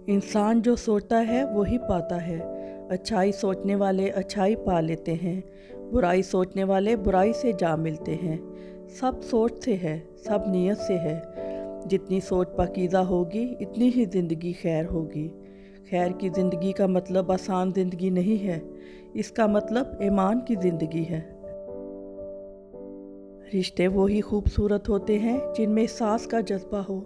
इंसान जो सोचता है वही पाता है। अच्छाई सोचने वाले अच्छाई पा लेते हैं, बुराई सोचने वाले बुराई से जा मिलते हैं। सब सोच से है, सब नीयत से है। जितनी सोच पाकीज़ा होगी इतनी ही ज़िंदगी खैर होगी। खैर की ज़िंदगी का मतलब आसान ज़िंदगी नहीं है, इसका मतलब ईमान की ज़िंदगी है। रिश्ते वो ही खूबसूरत होते हैं जिनमें एहसास का जज्बा हो,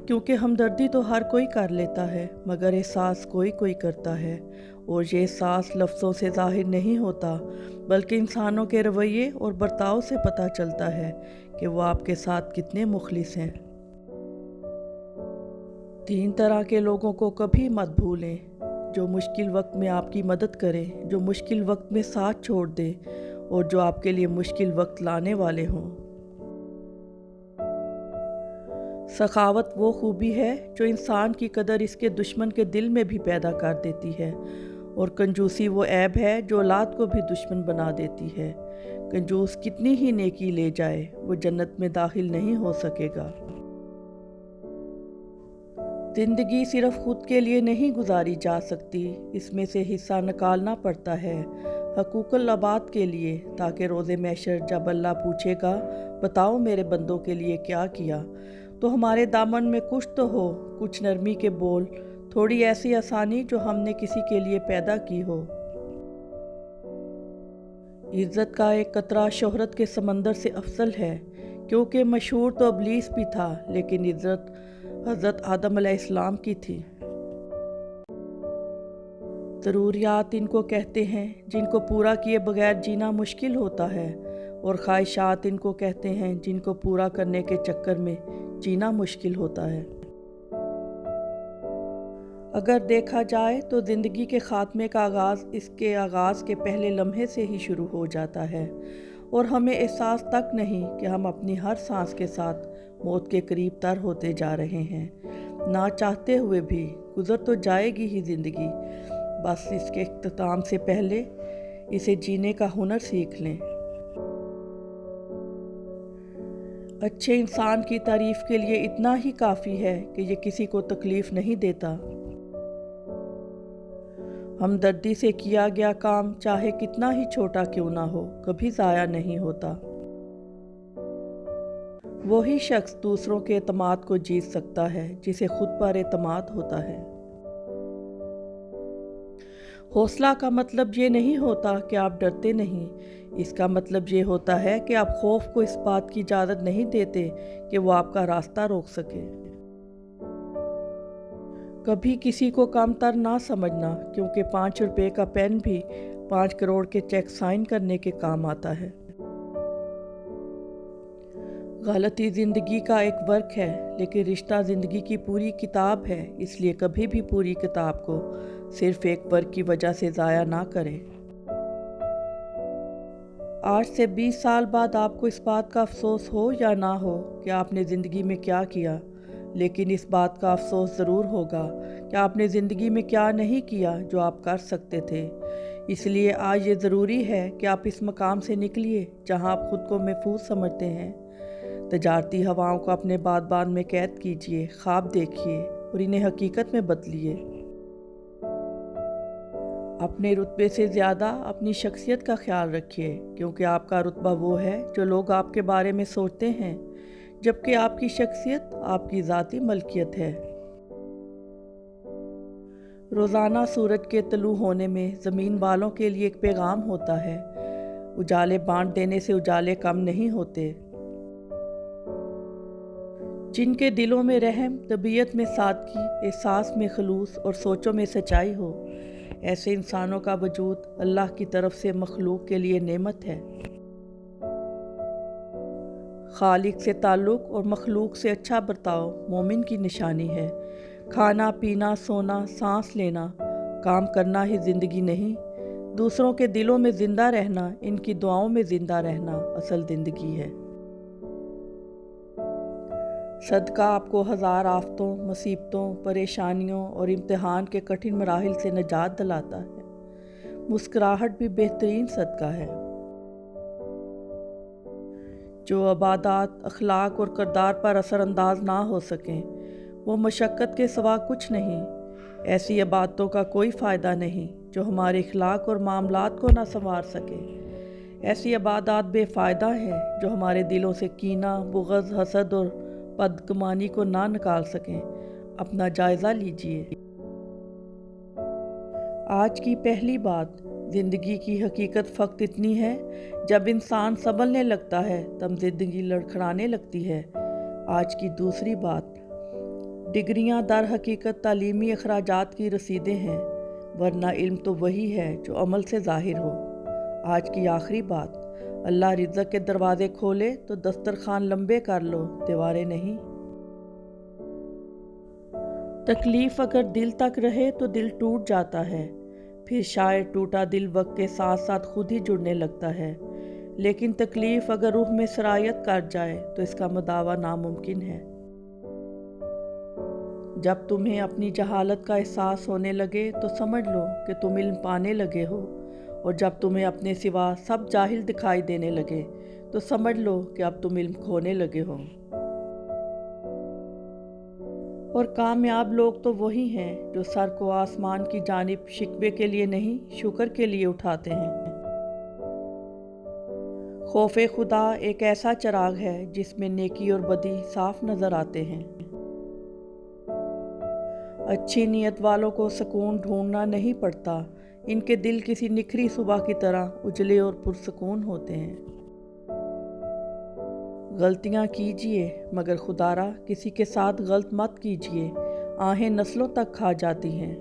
क्योंकि हमदर्दी तो हर कोई कर लेता है मगर एहसास कोई कोई करता है। और ये एहसास लफ्ज़ों से ज़ाहिर नहीं होता बल्कि इंसानों के रवैये और बर्ताव से पता चलता है कि वो आपके साथ कितने मुखलिस हैं। 3 तरह के लोगों को कभी मत भूलें, जो मुश्किल वक्त में आपकी मदद करें, जो मुश्किल वक्त में साथ छोड़ दें और जो आपके लिए मुश्किल वक्त लाने वाले हों। सखावत वो खूबी है जो इंसान की कदर इसके दुश्मन के दिल में भी पैदा कर देती है, और कंजूसी वो ऐब है जो औलाद को भी दुश्मन बना देती है। कंजूस कितनी ही नेकी ले जाए वो जन्नत में दाखिल नहीं हो सकेगा। ज़िंदगी सिर्फ खुद के लिए नहीं गुजारी जा सकती, इसमें से हिस्सा निकालना पड़ता है हकूक़ुल अबाद के लिए, ताकि रोज़े महशर जब अल्लाह पूछेगा बताओ मेरे बंदों के लिए क्या किया, तो हमारे दामन में कुछ तो हो, कुछ नरमी के बोल, थोड़ी ऐसी आसानी जो हमने किसी के लिए पैदा की हो। इज़्ज़त का एक कतरा शोहरत के समंदर से अफजल है, क्योंकि मशहूर तो इब्लीस भी था लेकिन इज़्ज़त हज़रत आदम अलैहिस्सलाम की थी। ज़रूरियात इनको कहते हैं जिनको पूरा किए बगैर जीना मुश्किल होता है, और ख्वाहिशात इनको कहते हैं जिनको पूरा करने के चक्कर में जीना मुश्किल होता है। अगर देखा जाए तो ज़िंदगी के ख़ात्मे का आगाज़ इसके आगाज़ के पहले लम्हे से ही शुरू हो जाता है, और हमें एहसास तक नहीं कि हम अपनी हर सांस के साथ मौत के करीब तर होते जा रहे हैं। ना चाहते हुए भी गुज़र तो जाएगी ही ज़िंदगी, बस इसके इख्तिताम से पहले इसे जीने का हुनर सीख लें। अच्छे इंसान की तारीफ़ के लिए इतना ही काफ़ी है कि ये किसी को तकलीफ़ नहीं देता। हमदर्दी से किया गया काम चाहे कितना ही छोटा क्यों ना हो, कभी ज़ाया नहीं होता। वही शख्स दूसरों के एतमाद को जीत सकता है जिसे खुद पर एतमाद होता है। हौसला का मतलब ये नहीं होता कि आप डरते नहीं, इसका मतलब ये होता है कि आप खौफ को इस बात की इजाज़त नहीं देते कि वो आपका रास्ता रोक सके। कभी किसी को कमतर ना समझना, क्योंकि 5 रुपए का पेन भी 5 करोड़ के चेक साइन करने के काम आता है। गलती ज़िंदगी का एक वर्क है, लेकिन रिश्ता ज़िंदगी की पूरी किताब है, इसलिए कभी भी पूरी किताब को सिर्फ एक वर्क की वजह से ज़ाया ना करें। आज से 20 साल बाद आपको इस बात का अफसोस हो या ना हो कि आपने ज़िंदगी में क्या किया, लेकिन इस बात का अफसोस ज़रूर होगा कि आपने ज़िंदगी में क्या नहीं किया जो आप कर सकते थे। इसलिए आज ये ज़रूरी है कि आप इस मकाम से निकलिए जहां आप खुद को महफूज समझते हैं। तजारती हवाओं को अपने बात में कैद कीजिए, ख्वाब देखिए और इन्हें हकीकत में बदलिए। अपने रुतबे से ज़्यादा अपनी शख्सियत का ख्याल रखिए, क्योंकि आपका रुतबा वो है जो लोग आपके बारे में सोचते हैं, जबकि आपकी शख्सियत आपकी ज़ाती मलकियत है। रोज़ाना सूरज के तलू होने में ज़मीन वालों के लिए एक पैगाम होता है, उजाले बांट देने से उजाले कम नहीं होते। जिनके दिलों में रहम, तबीयत में सादगी, एहसास में खलूस और सोचों में सच्चाई हो, ऐसे इंसानों का वजूद अल्लाह की तरफ से मखलूक के लिए नेमत है। खालिक से ताल्लुक़ और मखलूक से अच्छा बर्ताव मोमिन की निशानी है। खाना पीना, सोना, सांस लेना, काम करना ही ज़िंदगी नहीं, दूसरों के दिलों में ज़िंदा रहना, इनकी दुआओं में ज़िंदा रहना असल ज़िंदगी है। सदका आपको हज़ार आफतों, मुसीबतों, परेशानियों और इम्तिहान के कठिन मराहिल से निजात दिलाता है। मुस्कुराहट भी बेहतरीन सदका है। जो इबादत, अखलाक और किरदार पर असरअंदाज ना हो सकें, वो मशक्क़त के सिवा कुछ नहीं। ऐसी इबादतों का कोई फ़ायदा नहीं जो हमारे इखलाक और मामलात को ना संवार सके। ऐसी इबादत बेफ़ायदा हैं जो हमारे दिलों से कीना, बुग़्ज़, हसद और बदगुमानी को ना निकाल सकें। अपना जायज़ा लीजिए। आज की पहली बात, ज़िंदगी की हकीकत फ़क़्त इतनी है, जब इंसान संभलने लगता है तब ज़िंदगी लड़खड़ाने लगती है। आज की दूसरी बात, डिग्रियां दर हकीकत तालीमी अखराजात की रसीदें हैं, वरना इल्म तो वही है जो अमल से ज़ाहिर हो। आज की आखिरी बात, अल्लाह रिज़्क़ के दरवाज़े खोले तो दस्तरखान लंबे कर लो, दीवारें नहीं। तकलीफ़ अगर दिल तक रहे तो दिल टूट जाता है, फिर शायद टूटा दिल वक्त के साथ साथ खुद ही जुड़ने लगता है। लेकिन तकलीफ़ अगर रूह में सरायत कर जाए तो इसका मुदावा नामुमकिन है। जब तुम्हें अपनी जहालत का एहसास होने लगे तो समझ लो कि तुम इल्म पाने लगे हो, और जब तुम्हें अपने सिवा सब जाहिल दिखाई देने लगे तो समझ लो कि अब तुम इल्म खोने लगे हो। और कामयाब लोग तो वही हैं जो सर को आसमान की जानिब शिकवे के लिए नहीं, शुक्र के लिए उठाते हैं। खौफ खुदा एक ऐसा चिराग है जिसमें नेकी और बदी साफ नज़र आते हैं। अच्छी नीयत वालों को सुकून ढूंढना नहीं पड़ता, इनके दिल किसी निखरी सुबह की तरह उजले और पुरसुकून होते हैं। गलतियाँ कीजिए मगर खुदारा किसी के साथ गलत मत कीजिए, आहें नस्लों तक खा जाती हैं।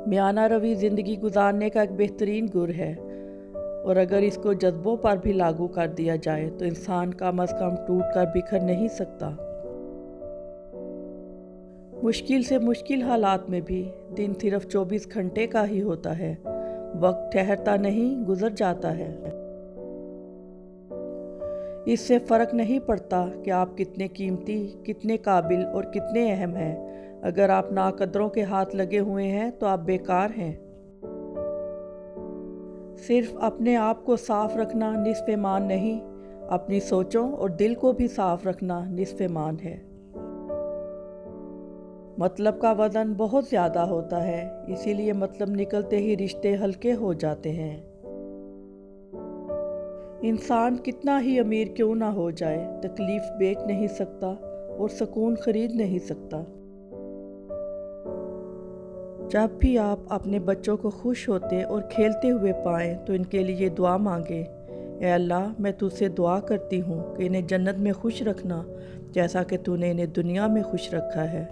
मियाना रवि ज़िंदगी गुजारने का एक बेहतरीन गुर है, और अगर इसको जज्बों पर भी लागू कर दिया जाए तो इंसान कम अज़ कम टूट कर बिखर नहीं सकता। मुश्किल से मुश्किल हालात में भी दिन सिर्फ 24 घंटे का ही होता है, वक्त ठहरता नहीं, गुजर जाता है। इससे फ़र्क नहीं पड़ता कि आप कितने कीमती, कितने काबिल और कितने अहम हैं। अगर आप नाकदरों के हाथ लगे हुए हैं तो आप बेकार हैं। सिर्फ अपने आप को साफ रखना निस्फ़ ईमान नहीं, अपनी सोचों और दिल को भी साफ रखना निस्फ़ ईमान है। मतलब का वज़न बहुत ज़्यादा होता है, इसीलिए मतलब निकलते ही रिश्ते हल्के हो जाते हैं। इंसान कितना ही अमीर क्यों ना हो जाए, तकलीफ़ बेच नहीं सकता और सुकून ख़रीद नहीं सकता। जब भी आप अपने बच्चों को खुश होते और खेलते हुए पाएं तो इनके लिए दुआ मांगे, ऐ अल्लाह मैं तुझसे दुआ करती हूँ कि इन्हें जन्नत में खुश रखना जैसा कि तूने इन्हें दुनिया में खुश रखा है।